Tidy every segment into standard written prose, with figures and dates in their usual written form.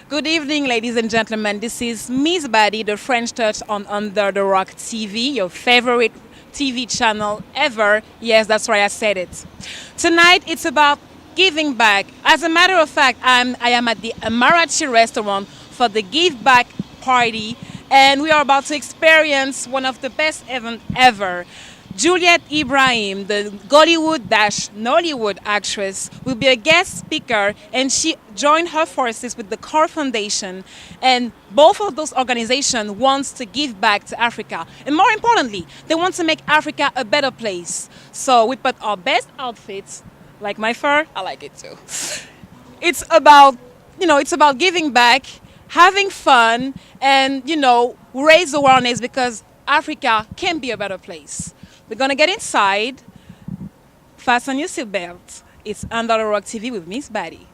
Good evening, ladies and gentlemen. This is Miss Buddy, the French touch on Under the Rock TV, your favorite TV channel ever. Yes, that's right, I said it. Tonight, it's about giving back. As a matter of fact, I am at the Amarachi restaurant for the Give Back party, and we are about to experience one of the best events ever. Juliet Ibrahim, the Gollywood-Nollywood actress, will be a guest speaker, and she joined her forces with the Core Foundation. And both of those organizations want to give back to Africa. And more importantly, they want to make Africa a better place. So we put our best outfits, like my fur, I like it too. It's about, it's about giving back, having fun, and, raise awareness because Africa can be a better place. We're going to get inside. Fasten your seatbelt. It's Under the Rock TV with Miss Buddy.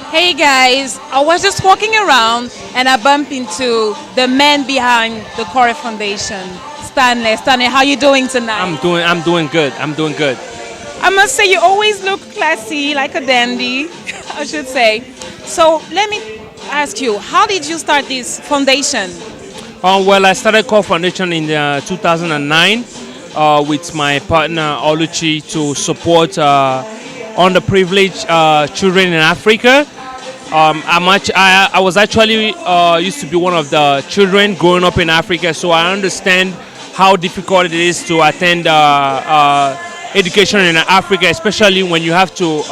Hey guys, I was just walking around and I bumped into the man behind the Core Foundation, Stanley. Stanley, how you doing tonight? I'm doing good. I must say you always look classy, like a dandy, I should say. So let me ask you, how did you start this foundation? Well, I started Core Foundation in 2009 with my partner Oluchi to support underprivileged children in Africa. I was actually used to be one of the children growing up in Africa, so I understand how difficult it is to attend education in Africa, especially when you have to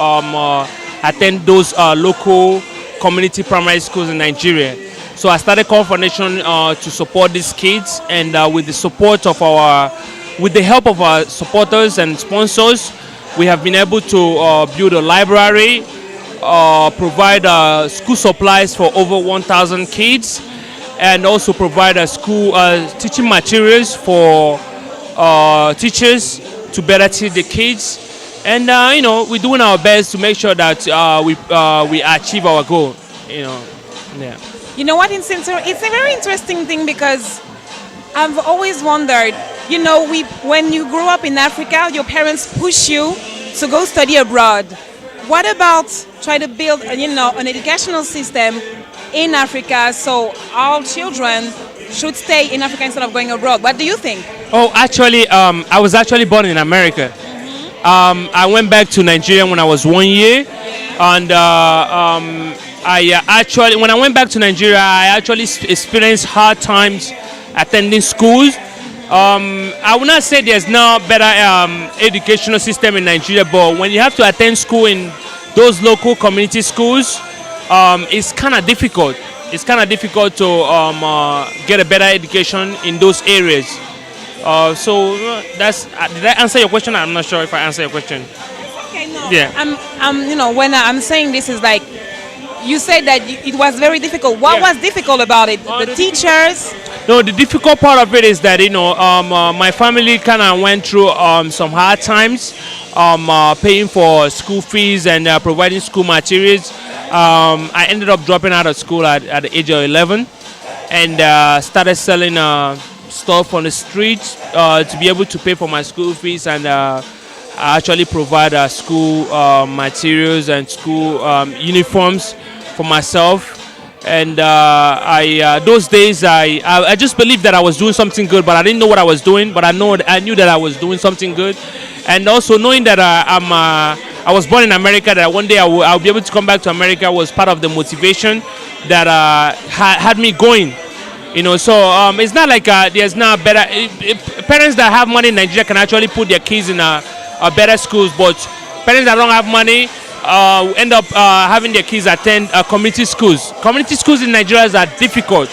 attend those local community primary schools in Nigeria. So I started Core Foundation to support these kids, and with the help of our supporters and sponsors, we have been able to build a library, provide school supplies for over 1,000 kids, and also provide school teaching materials for teachers to better teach the kids, and we're doing our best to make sure that we achieve our goal. Yeah. You know what? It's a very interesting thing because I've always wondered. When you grow up in Africa, your parents push you to go study abroad. What about try to build, an educational system in Africa so all children should stay in Africa instead of going abroad? What do you think? Oh, actually, I was actually born in America. Mm-hmm. I went back to Nigeria when I was 1 year, and when I went back to Nigeria, I actually experienced hard times attending schools. I would not say there's no better educational system in Nigeria, but when you have to attend school in those local community schools, it's kind of difficult. It's kind of difficult to get a better education in those areas. So did I answer your question? I'm not sure if I answered your question. Okay, no. Yeah. When I'm saying this is like, you said that it was very difficult. What was difficult about it? The teachers? No, the difficult part of it is that my family kind of went through some hard times, paying for school fees and providing school materials. I ended up dropping out of school at the age of 11 and started selling stuff on the streets to be able to pay for my school fees, and I actually provide school materials and school uniforms for myself. And those days I just believed that I was doing something good, but I didn't know what I was doing. But I knew that I was doing something good, and also knowing that I was born in America, that one day I'll be able to come back to America was part of the motivation that had me going. So it's not like there's not better. Parents that have money in Nigeria can actually put their kids in better schools, but parents that don't have money end up having their kids attend community schools. Community schools in Nigeria are difficult.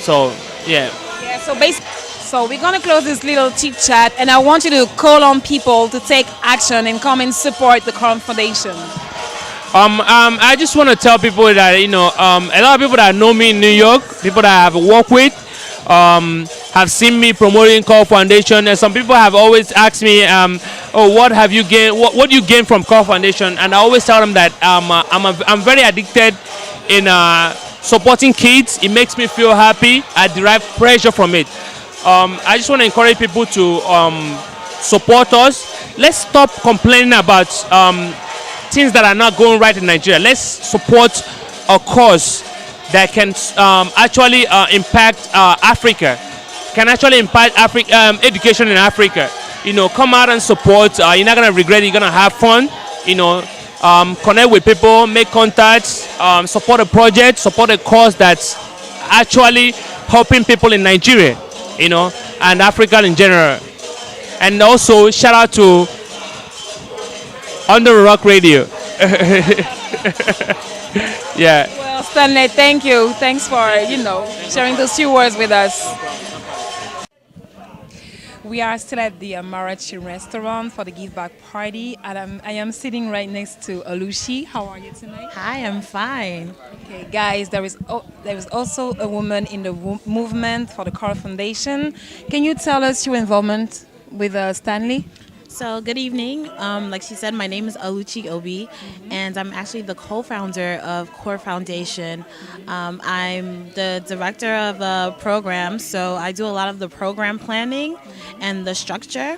So yeah. Yeah. So we're gonna close this little chit chat, and I want you to call on people to take action and come and support the Core Foundation. I just want to tell people that a lot of people that know me in New York, people that I have worked with, have seen me promoting Core Foundation, and some people have always asked me, what have you gained? What do you gain from Core Foundation? And I always tell them that I'm very addicted in supporting kids. It makes me feel happy. I derive pleasure from it. I just want to encourage people to support us. Let's stop complaining about things that are not going right in Nigeria. Let's support a cause that can actually impact Africa, can actually impact education in Africa. Come out and support. You're not gonna regret it. You're gonna have fun. Connect with people, make contacts, support a project, support a cause that's actually helping people in Nigeria, and Africa in general. And also shout out to Under the Rock Radio. Yeah. Well, Stanley, thank you. Thanks for, sharing those few words with us. We are still at the Marachi restaurant for the Give Back party, and I am sitting right next to Oluchi. How are you tonight? Hi, I'm fine. Okay, guys, there is also a woman in the movement for the Carl Foundation. Can you tell us your involvement with Stanley? So, good evening. Like she said, my name is Oluchi Obi, and I'm actually the co-founder of Core Foundation. I'm the director of programs, so I do a lot of the program planning and the structure.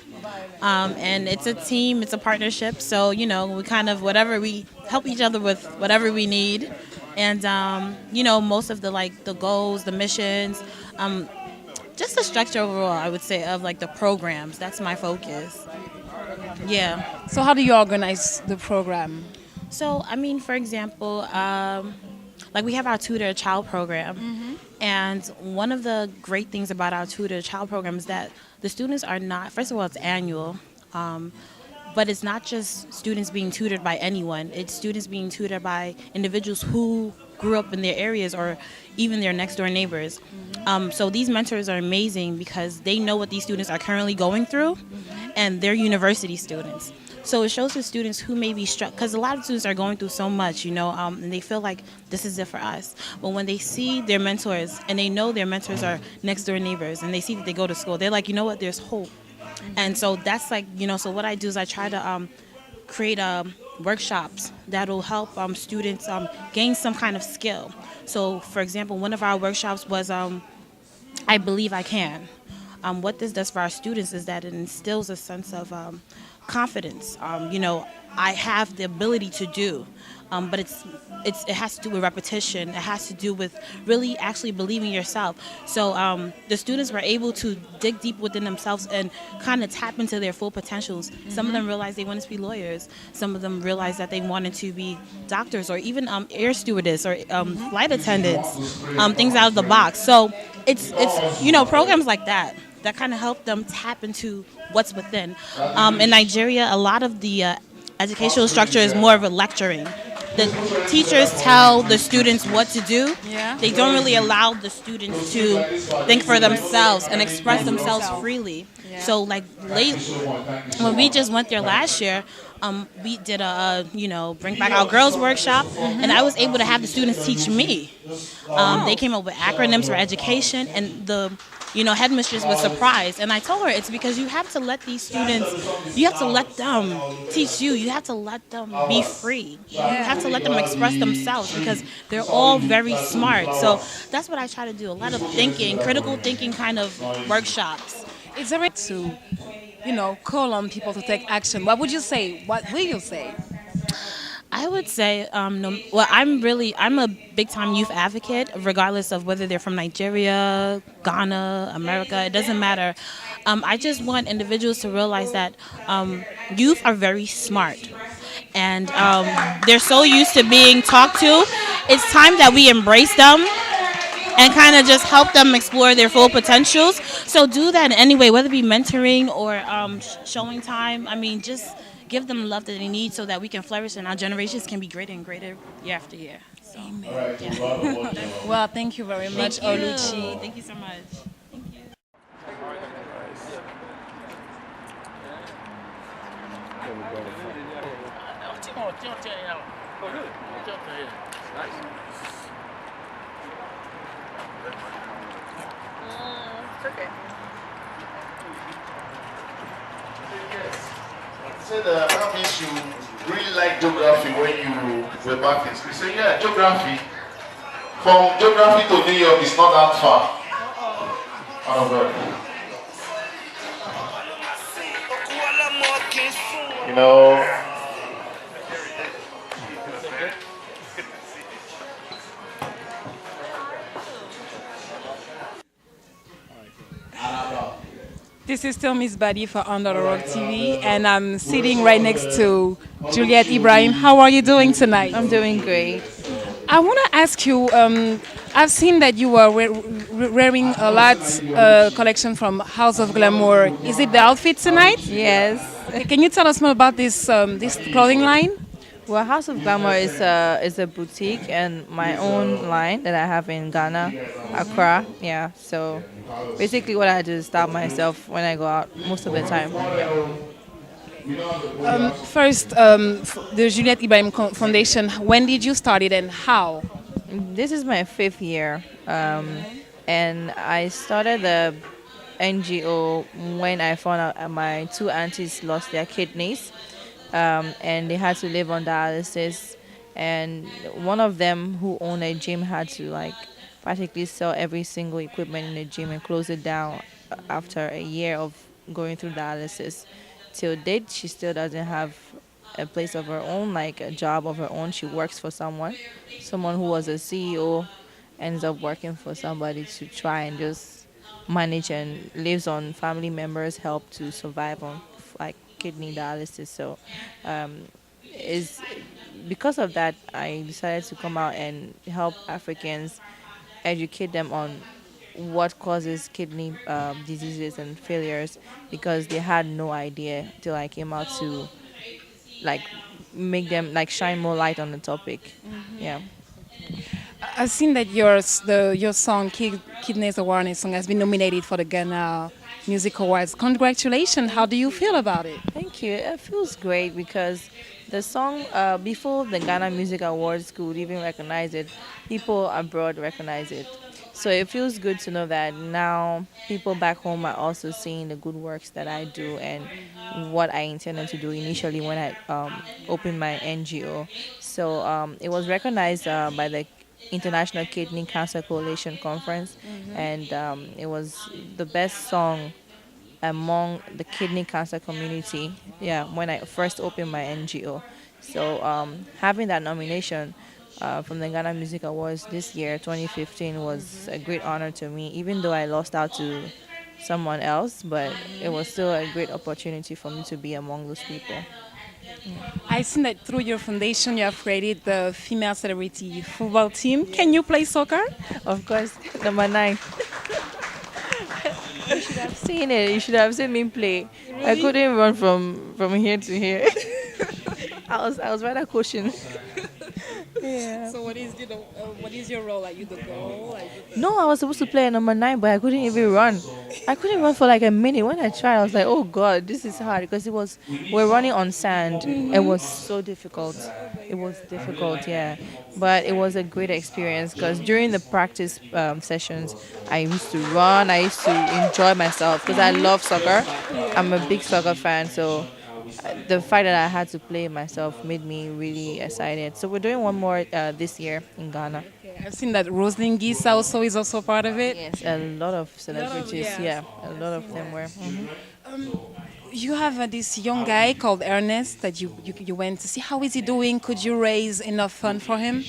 And it's a team, it's a partnership, so, we kind of, we help each other with whatever we need. And, most of the goals, the missions, just the structure overall, I would say, of the programs. That's my focus. Yeah. So how do you organize the program? So, for example, we have our tutor child program. And one of the great things about our tutor child program is that the students are not, first of all, it's annual. But it's not just students being tutored by anyone. It's students being tutored by individuals who grew up in their areas or even their next door neighbors. So these mentors are amazing because they know what these students are currently going through, and they're university students. So it shows the students who may be struck, because a lot of students are going through so much, and they feel like this is it for us. But when they see their mentors and they know their mentors are next door neighbors and they see that they go to school, they're like, you know what, there's hope. And so that's so what I do is I try to create workshops that will help students gain some kind of skill. So, for example, one of our workshops was I Believe I Can. What this does for our students is that it instills a sense of confidence. I have the ability to do, but it has to do with repetition. It has to do with really actually believing yourself. So the students were able to dig deep within themselves and kind of tap into their full potentials. Some of them realized they wanted to be lawyers. Some of them realized that they wanted to be doctors or even air stewardess or flight attendants, things out of the box. So it's programs like that kind of help them tap into what's within. In Nigeria, a lot of the educational structure is more of a lecturing. The teachers tell the students what to do. Yeah. They don't really allow the students to think for themselves and express themselves freely. Yeah. So when we just went there last year, we did a Bring Back Our Girls workshop, and I was able to have the students teach me. They came up with acronyms for education, and the headmistress was surprised. And I told her it's because you have to let these students, you have to let them teach you. You have to let them be free. You have to let them express themselves because they're all very smart. So that's what I try to do. A lot of thinking, critical thinking kind of workshops. It's a right to, call on people to take action. What would you say? What will you say? I would say, I'm a big-time youth advocate, regardless of whether they're from Nigeria, Ghana, America, it doesn't matter. I just want individuals to realize that youth are very smart, and they're so used to being talked to. It's time that we embrace them and kind of just help them explore their full potentials. So do that in any way, whether it be mentoring or showing time. Just give them the love that they need so that we can flourish and our generations can be greater and greater year after year. So, yeah. Well, thank you very much, Oluchi. Thank you so much. Thank you. Okay. Said that means you really like geography when you were back in school. So yeah, geography. From geography to New York is not that far. Oh, God. You know, This is still Miss Buddy for Under the Rock TV, and I'm sitting right next to Juliet Ibrahim. How are you doing tonight? I'm doing great. I want to ask you. I've seen that you were wearing a lot collection from House of Glamour. Is it the outfit tonight? Yes. Okay, can you tell us more about this clothing line? Well, House of Glamour is a boutique and my own line that I have in Ghana, Accra. Yeah. So basically, what I do is style myself when I go out most of the time. First, the Juliet Ibrahim Foundation. When did you start it and how? This is my 5th year, and I started the NGO when I found out my 2 aunties lost their kidneys, and they had to live on dialysis. And one of them, who owned a gym, had to like practically sell every single equipment in the gym and close it down after a year of going through dialysis. Till date, she still doesn't have a place of her own, like a job of her own. She works for someone who was a CEO, ends up working for somebody to try and just manage, and lives on family members' help to survive on like kidney dialysis. So, is because of that, I decided to come out and help Africans, educate them on what causes kidney diseases and failures, because they had no idea till I came out to like make them like shine more light on the topic. Yeah. I've seen that your song Kidneys Awareness song has been nominated for the Ghana Music Awards. Congratulations! How do you feel about it? Thank you. It feels great because the song, before the Ghana Music Awards could even recognize it, people abroad recognize it. So it feels good to know that now people back home are also seeing the good works that I do and what I intended to do initially when I opened my NGO. So it was recognized by the International Kidney Cancer Coalition Conference, and it was the best song among the kidney cancer community. Yeah, when I first opened my NGO. So having that nomination from the Ghana Music Awards this year, 2015, was a great honor to me, even though I lost out to someone else, but it was still a great opportunity for me to be among those people. I've seen that through your foundation you have created the female celebrity football team. Can you play soccer? Of course, number 9. You should have seen it. You should have seen me play. Really? I couldn't run from here to here. I was rather cushioned. Yeah. So what is your role? Are you the goal? No, I was supposed to play at number 9, but I couldn't even run. I couldn't run for like a minute. When I tried, I was like, oh God, this is hard, because we're running on sand. It was so difficult. It was difficult, yeah. But it was a great experience, because during the practice sessions, I used to run. I used to enjoy myself because I love soccer. I'm a big soccer fan, so the fact that I had to play myself made me really excited. So we're doing one more this year in Ghana. Okay, I've seen that Rosalind Gisa also is also part of it. Yes, a lot of celebrities. yeah. Yeah, a lot of them were. You have this young guy called Ernest that you went to see. How is he doing? Could you raise enough fund for him?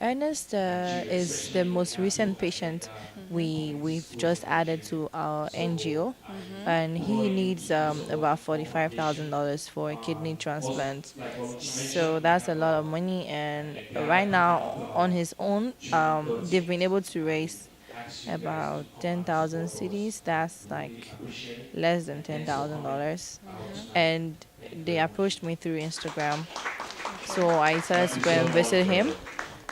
Ernest is the most recent patient we've just added to our NGO, and he needs about $45,000 for a kidney transplant. So that's a lot of money, and right now on his own, they've been able to raise about 10,000 cities. That's like less than $10,000, and they approached me through Instagram. So I decided to go and visit him,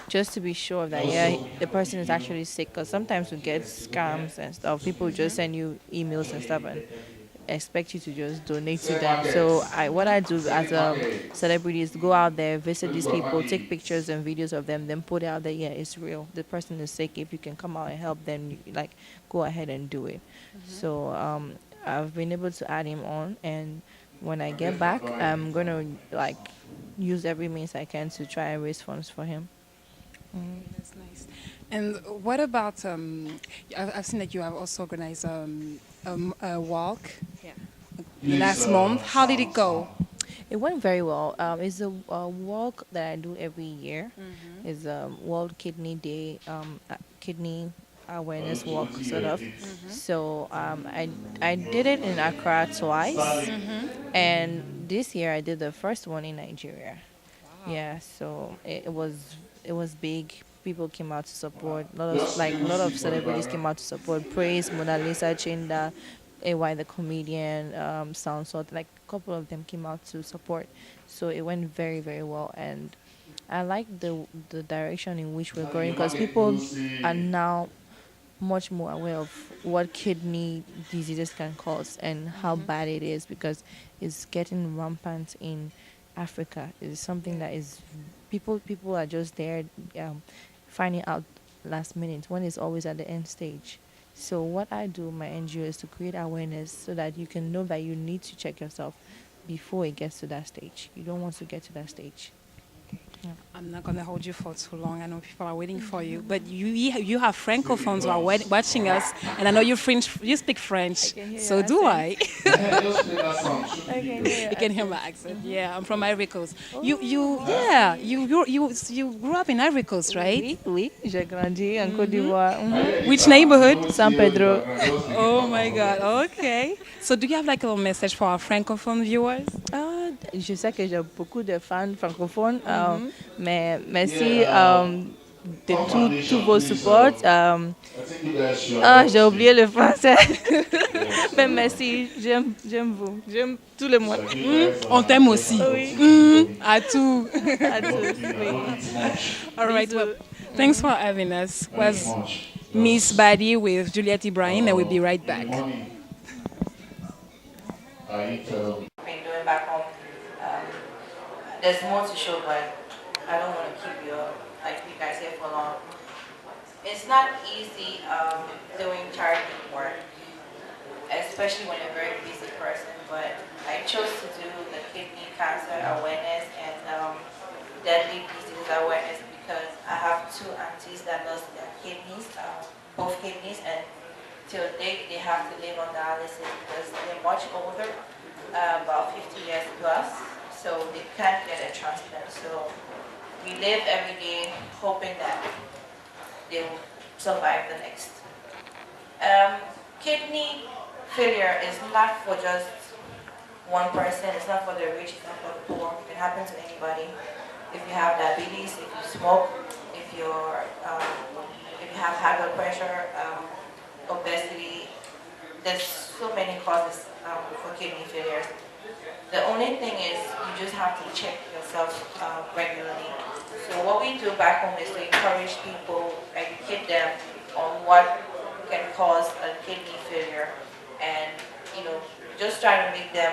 just to be sure that the person is actually sick, because sometimes we get scams and stuff. People just send you emails and stuff and expect you to just donate to them. So what I do as a celebrity is go out there, visit these people, take pictures and videos of them, then put it out there, yeah, it's real, the person is sick. If you can come out and help them, like, go ahead and do it. So I've been able to add him on, and when I get back, I'm going to use every means I can to try and raise funds for him. That's nice. And what about, I've seen that you have also organized a walk Yeah. last month. How did it go? It went very well. It's a walk that I do every year. It's a World Kidney Day, kidney awareness walk, sort of. So I did it in Accra twice, and this year I did the first one in Nigeria. Yeah, so it was big. People came out to support. A lot of celebrities came out to support. Praise Mona Lisa Chinda, AY the comedian, Sound Sort. Like a couple of them came out to support. So it went very very well, and I like the direction in which we're going because people are now much more aware of what kidney diseases can cause and how bad it is because it's getting rampant in Africa. It's something that is people are just there finding out last minute when it's always at the end stage. So what I do, my NGO, is to create awareness so that you can know that you need to check yourself before it gets to that stage. You don't want to get to that stage. I'm not gonna hold you for too long. I know people are waiting for you, but you have francophones who are watching us, and I know you speak French. can hear So your do I. Yeah, just play that song. You can hear my accent. Yeah, I'm from Ivory Coast. You grew up in Ivory Coast, right? Oui, oui, j'ai grandi en Côte d'Ivoire. Which neighborhood? San Pedro. Oh my God. Okay. So do you have like a little message for our francophone viewers? Je sais que j'ai beaucoup de fans francophones, mais merci de tous vos supports. J'ai oublié le français, mais merci, j'aime vous, j'aime tout le monde. On t'aime aussi. Oui. À tout. À tous, oui. All right. Well, Bisous. thanks for having us. Was Miss Badi with Juliet Ibrahim, and we'll be right back. Been doing back home. There's more to show, but I don't want to keep you guys here for long. It's not easy doing charity work, especially when you're a very busy person. But I chose to do the kidney cancer awareness and deadly disease awareness because I have two aunties that lost their kidneys, both kidneys, and till date they have to live on dialysis because they're much older, about 50 years plus. So they can't get a transplant. So we live every day hoping that they will survive the next. Kidney failure is not for just one person. It's not for the rich. It's not for the poor. It can happen to anybody. If you have diabetes, if you smoke, if you have high blood pressure, obesity, there's so many causes for kidney failure. The only thing is you just have to check yourself regularly. So what we do back home is to encourage people, educate them on what can cause a kidney failure, and just try to make them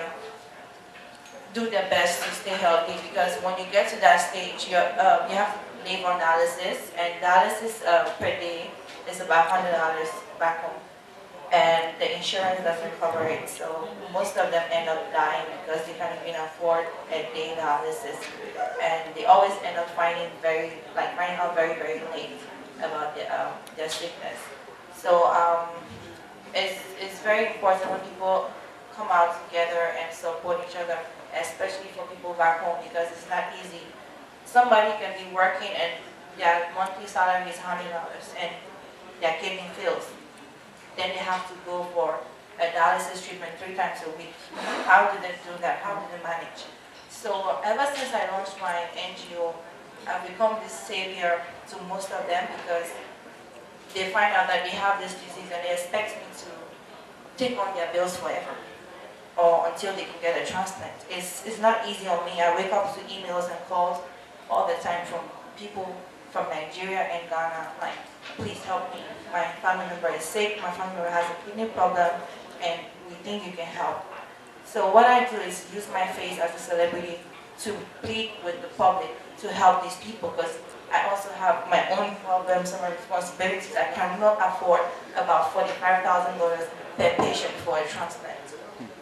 do their best to stay healthy. Because when you get to that stage, you have to live on dialysis, and dialysis per day is about $100 back home. And the insurance doesn't cover it, so most of them end up dying because they can't even afford a day dialysis, and they always end up finding out very very late about their sickness. So it's very important when people come out together and support each other, especially for people back home because it's not easy. Somebody can be working and their monthly salary is $100 and their kidney fails. Then they have to go for a dialysis treatment 3 times a week. How do they do that? How do they manage? So ever since I launched my NGO, I've become this savior to most of them because they find out that they have this disease and they expect me to take on their bills forever or until they can get a transplant. It's not easy on me. I wake up to emails and calls all the time from people from Nigeria and Ghana, like, please help me. My family member is sick, my family member has a kidney problem, and we think you can help. So what I do is use my face as a celebrity to plead with the public to help these people because I also have my own problems and responsibilities. I cannot afford about $45,000 per patient for a transplant.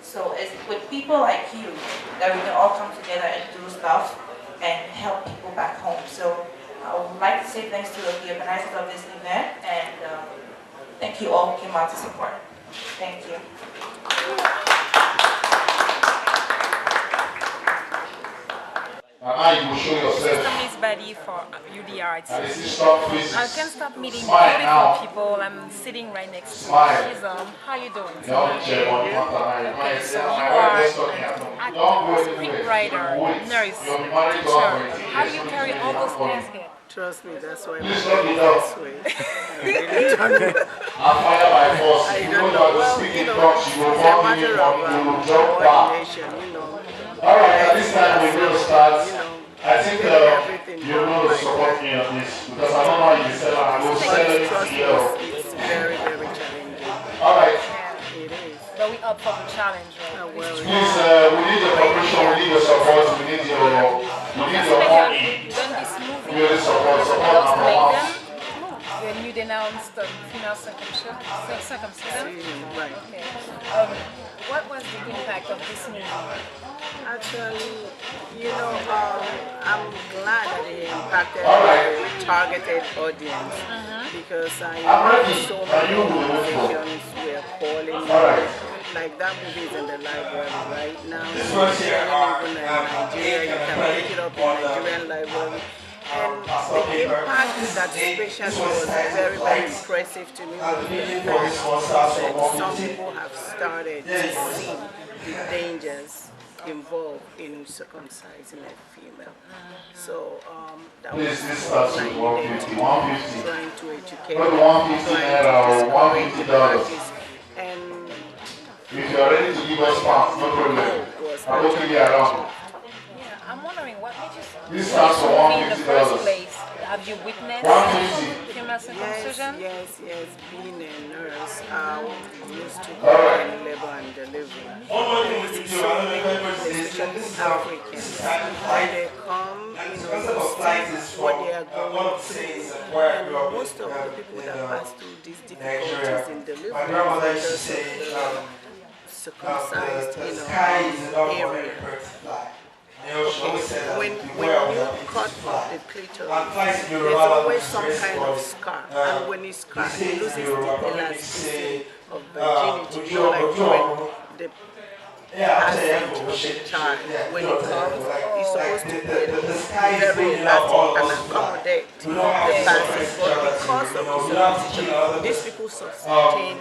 So it's with people like you that we can all come together and do stuff and help people back home. So I would like to say thanks to the organizers of this event, and thank you all who came out to support. Thank you. Now you will show yourself. Miss Buddy for UDRT. And this is stop faces. I can't stop meeting Smile beautiful now. people. I'm sitting right next to Smile. Chisom. How you doing? Don't check on you. Okay, so you are an actor, scriptwriter, nurse, teacher. How do you carry all those things here? Trust me, that's why I'm Please let me this know. way. I'm fired by force. I If you don't know know. you are Well, speaking you know, Dutch, you will it's a not matter give of you will drop back. coordination, you know. Alright, at this time we're going to start. You know, I think everything you're going to support me on this because I don't know how you sell it. I will sell it trust to me, you. it's very, very challenging. Alright, It is. But we up for the challenge, right? Well, please, we need your cooperation, we need your support, we need your money. Done this movie. We need support Just number make one. them. When you denounced the female circumcision. right. Okay. What was the impact of this movie? Actually, you know, I'm glad that it impacted a targeted audience because I know so many organizations were calling like that movie is in the library right now. Even in Nigeria, you can pick it up in Nigerian library. And the impact that especially was very, very impressive to me was the fact that some people have started to see the dangers involved in circumcising a female. So that was starts with 150, 150. trying to educate, Maybe 150 naira or $150. and If you're ready to give us pounds, no problem. I will give you around. Yeah, I'm wondering what made you This starts for in the first $150. place. Have you witnessed 150. female circumcision? yes, being a nurse, used to work in labor and delivery. Especially Africans, when they come, you know, what they are going through. And most of the people that pass through these difficulties in delivery because of the circumcised, area. When you cut off the clitoris, there's always some kind of scar. And when it's scarred, it loses the elasticity of virginity. So like when the passage of the child, when it comes, it's supposed to be very elastic and accommodate the passage. But because of the circumcision, these people sustain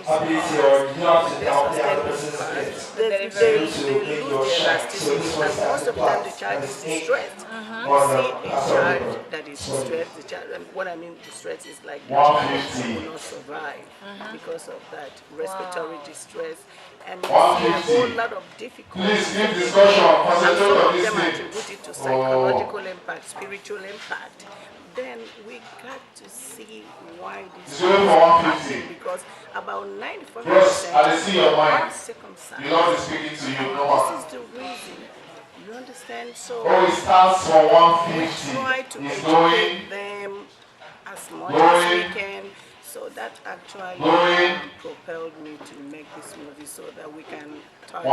they lose the elasticity, and most of the time the child is stressed. You see a child that is stressed, the child, and what I mean distress is like the child will not survive because of that respiratory distress, and you see a whole lot of difficulties. Please give discussion. And some Concentrate on of this them thing. attribute it to psychological impact, spiritual impact. Then we got to see why this It's going for 150. because about 95% Yes, I see your mind. are circumcised. The Lord is speaking to you. No This one. is the reason. You understand? So Oh, it starts from we 150. try to It's educate going. them as much as we can. So that actually propelled me to make this movie so that we can talk.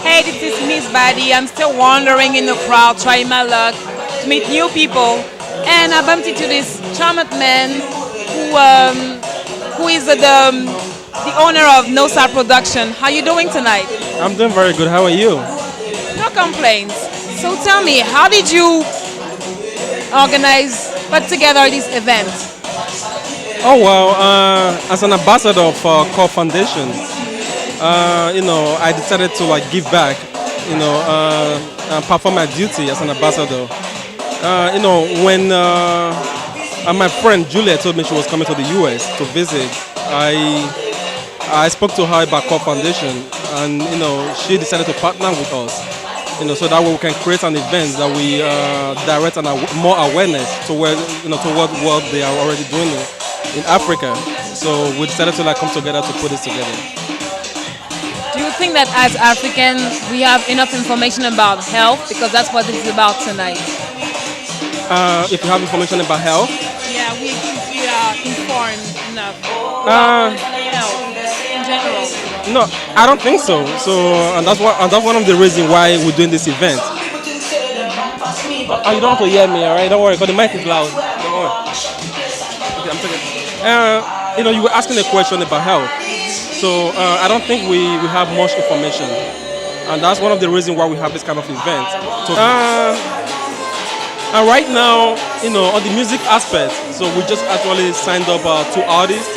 Hey, this is Miss Buddy. I'm still wandering in the crowd, trying my luck to meet new people. And I bumped into this charmant man who is the owner of Nosa Productions. How you doing tonight? I'm doing very good. How are you? No complaints. So tell me, how did you put together this event? Oh well, as an ambassador of Core Foundation, I decided to give back, and perform my duty as an ambassador. When my friend Juliet told me she was coming to the US to visit, I spoke to her about Core Foundation, and she decided to partner with us, so that way we can create an event that we direct more awareness toward what they are already doing in Africa. So we decided to come together to put this together. Do you think that as Africans we have enough information about health? Because that's what this is about tonight. If you have information about health, Yeah, we are informed enough about health in general. no, I don't think so. So and that's one of the reasons why we're doing this event. You don't have to hear me, all right? Don't worry, because the mic is loud. Don't worry. Okay, I'm taking. You were asking a question about health. So I don't think we have much information, and that's one of the reasons why we have this kind of event. So, and right now, on the music aspect, so we just actually signed up 2 artists.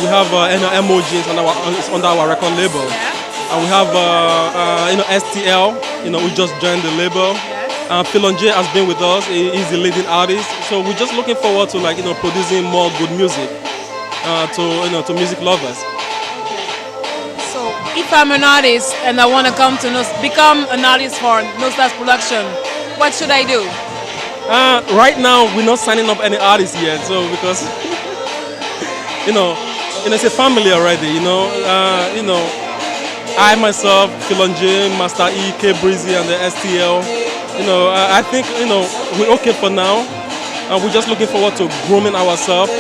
We have emojis under our record label, and we have STL. We just joined the label. Philonje has been with us. He's the leading artist. So we're just looking forward to producing more good music to music lovers. So if I'm an artist and I want to become an artist for Nosa Productions, what should I do? Right now we're not signing up any artists yet. So because it's a family already. I myself, Philonje, Master E, K Breezy, and the STL. I think we're okay for now. We're just looking forward to grooming ourselves,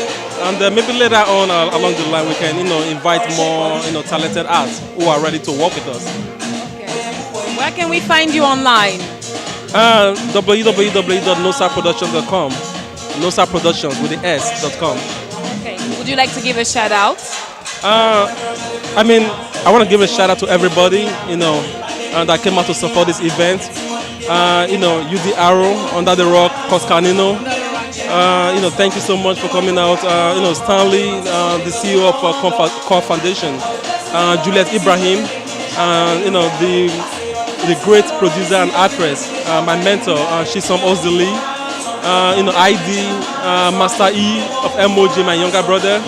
and maybe later on along the line we can invite more talented artists who are ready to work with us. Okay. Where can we find you online? www.nosaproductions.com. Nosa Productions with the S.com. Okay. Would you like to give a shout out? I want to give a shout out to everybody that came out to support this event. UD Arrow, Under the Rock, Coscanino. Thank you so much for coming out. Stanley, the CEO of Core Foundation, Juliet Ibrahim, the great producer and actress, my mentor, Chisom Ozdili, ID, Master E of Emoji, my younger brother.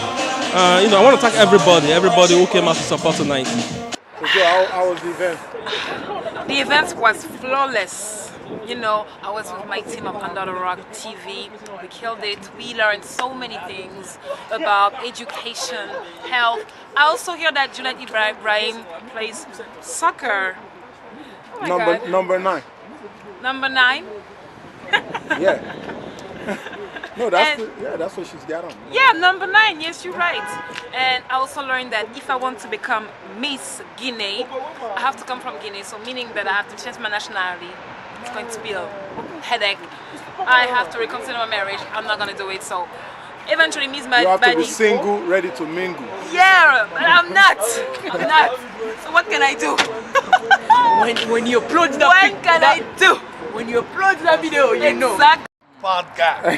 I want to thank everybody who came out to support tonight. So how was the event? The event was flawless. I was with my team of Under the Rock TV. We killed it. We learned so many things about education, health. I also hear that Juliet Ibrahim plays soccer. Oh Number 9. Number 9? Yeah. No, that's what she's got on. Yeah, number 9. Yes, you're right. And I also learned that if I want to become Miss Guinea, I have to come from Guinea. So meaning that I have to change my nationality. It's going to be a headache. I have to reconsider my marriage. I'm not going to do it. So eventually, Miss Body. You have to be single, ready to mingle. Yeah, but I'm not. I'm not. So what can I do? when you upload that What can I do? When you upload that video, you know. Exactly. Bad guy.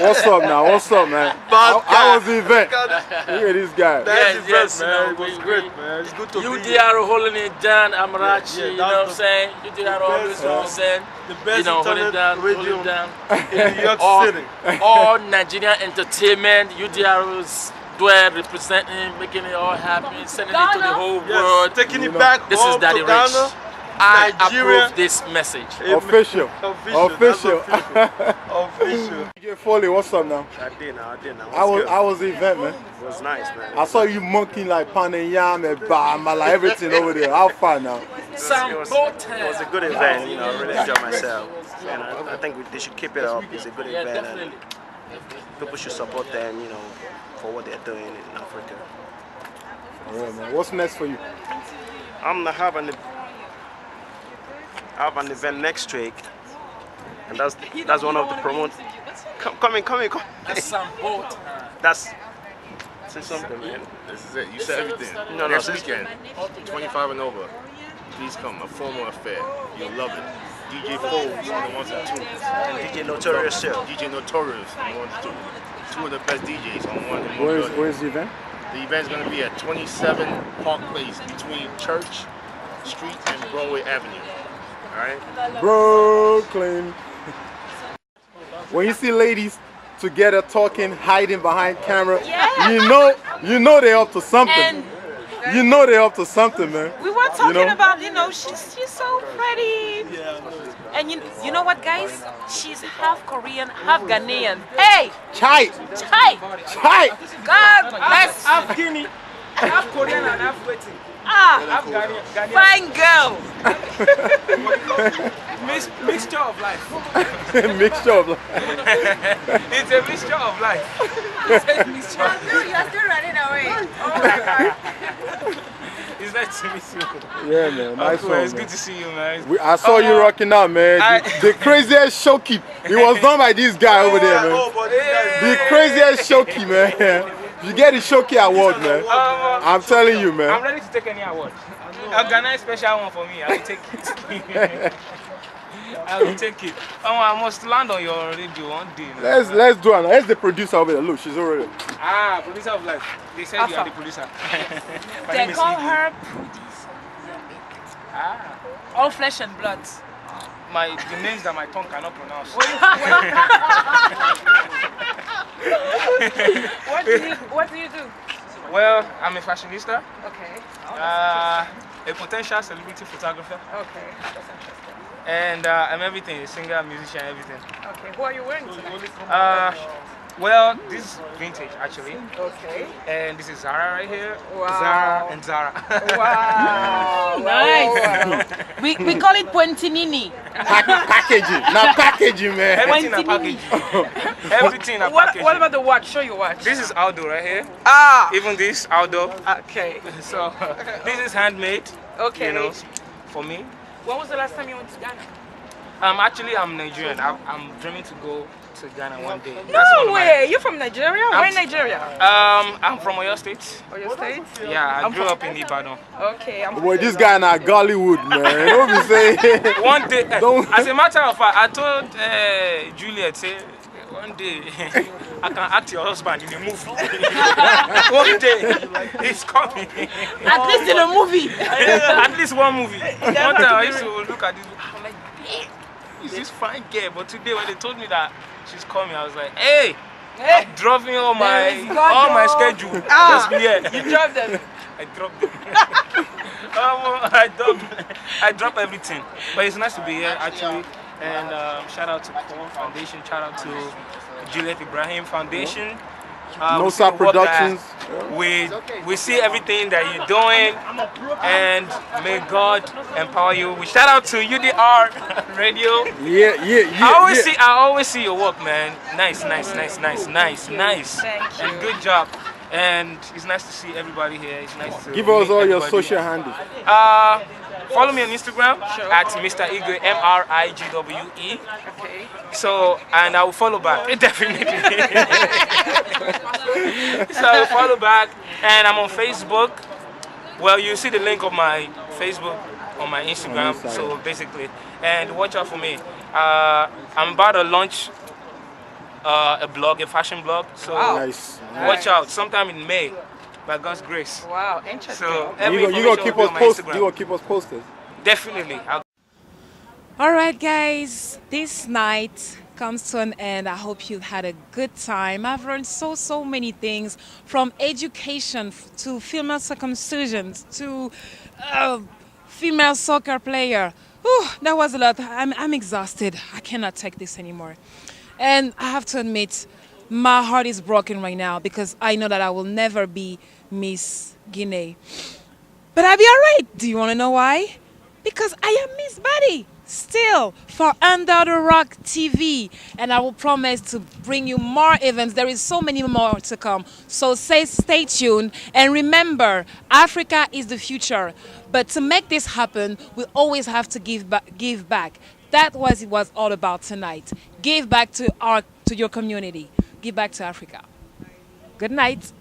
What's up now? What's up, man? How was the event? Look at this guy. Yes, man. It was great, man. It's good to be here. UDR holding it down. I'm Rachi, you know what I'm saying? UDR always, you know what I'm saying? The best hold it down, radio hold it down. in New York City. All Nigerian entertainment, UDR was there representing, making it all happen, sending it to the whole world. Taking it back This home is Daddy to Rich. Ghana. I Nigeria. approve this message. Official. Official. DJ Foley, what's up now? I did now. How was the event, man? It was nice, man. I saw you monkeying like pan and yam and bama, like everything over there. How far now? It was a good event, I really enjoyed myself. And I think they should keep it up. It's a good event. And people should support them, for what they're doing in Africa. Yeah, man. What's next for you? I'm gonna have an event next week, and that's one of the promote. Come in. That's say something, man. This is it. You said everything. No, Next weekend, 25 and over. Please come. A formal affair. You'll love it. DJ Foles on the ones and twos. And DJ Notorious too. DJ Notorious on the ones and twos. Two of the best DJs on one and one. Where's the event? The event's going to be at 27 Park Place between Church Street and Broadway Avenue. All right? Brooklyn. When you see ladies together talking, hiding behind camera, you know they're up to something. And you know they're up to something, man. we were talking about, she's so pretty. And you know what, guys? She's half Korean, half Ghanaian. Hey! Chai! God bless. Half Guinea, half Korean and half waiting. Fine girl. Mixture of life. Mixture of life. It's a mixture of life. You're still running away. Oh my God. It's like Nice to meet you. Yeah, man. Nice one, It's man. good to see you, man. I saw you rocking out, man. The craziest showkeep. It was done by this guy over there, man. The craziest showkeep, man. You get the showkeep award, man. I'm telling you, man. I'm ready to take any award. Organize special one for me. I will take it. I will take it. I must land on your radio one day. Let's do it. Let's the producer over there. Look, she's already. Producer of life. They said you are the producer. They call her producer. All flesh and blood. The names that my tongue cannot pronounce. What do you do? Well, I'm a fashionista. Okay. A potential celebrity photographer. Okay. That's interesting. And I'm everything, a singer, musician, everything. Okay. Who are you wearing tonight? Well, this is vintage actually. Okay. And this is Zara right here. Wow. Zara and Zara. Wow. Nice. We call it Puentinini. Packaging. Now packaging, man. Everything are packaging. Everything are packaging. What about the watch? Show your watch. This is Aldo right here. Even this Aldo. Okay. So this is handmade. Okay. You know, for me. When was the last time you went to Ghana? I'm Nigerian. I'm dreaming to go to Ghana one day. No way! You're from Nigeria? Where in Nigeria? I'm from Oyo State. Oyo State? Yeah, I grew up in Ibadan. Okay. Boy, this guy in Gollywood, man. Don't be saying. One day, as a matter of fact, I told Juliet, say, one day I can act your husband in a movie. One day he's coming. At least in a movie. At least one movie. One time I used to look at this. I'm like, hey, is this fine girl? But today when they told me that she's coming, I was like, hey, I'm dropping all my schedule. You dropped them. I dropped them. I dropped everything. But it's nice to be here actually. And shout out to Core Foundation, shout out to Juliet Ibrahim Foundation. Nosa Productions. We see everything that you're doing, and may God empower you. We shout out to UDR Radio. I always see your work, man. Nice. Thank you. And good job. And it's nice to see everybody here. It's nice to give us all your everybody. social handles. Follow me on Instagram at Mr. Igwe, MRIGWE. Okay. So, and I will follow back, definitely. So I will follow back, and I'm on Facebook. Well, you see the link of my Facebook on my Instagram. So basically, and watch out for me. I'm about to launch a blog, a fashion blog. So watch out, sometime in May. By God's grace. Wow, interesting. So you're gonna keep us posted. You're gonna keep us posted. Definitely. All right, guys. This night comes to an end. I hope you had a good time. I've learned so many things, from education to female circumcisions to female soccer player. Whew, that was a lot. I'm exhausted. I cannot take this anymore. And I have to admit, my heart is broken right now because I know that I will never be Miss Guinea. But I'll be all right. Do you want to know why? Because I am Miss Buddy still for Under the Rock TV. And I will promise to bring you more events. There is so many more to come. So stay tuned. And remember, Africa is the future. But to make this happen, we always have to give back. That was it was all about tonight. Give back to your community. Give back to Africa. Good night.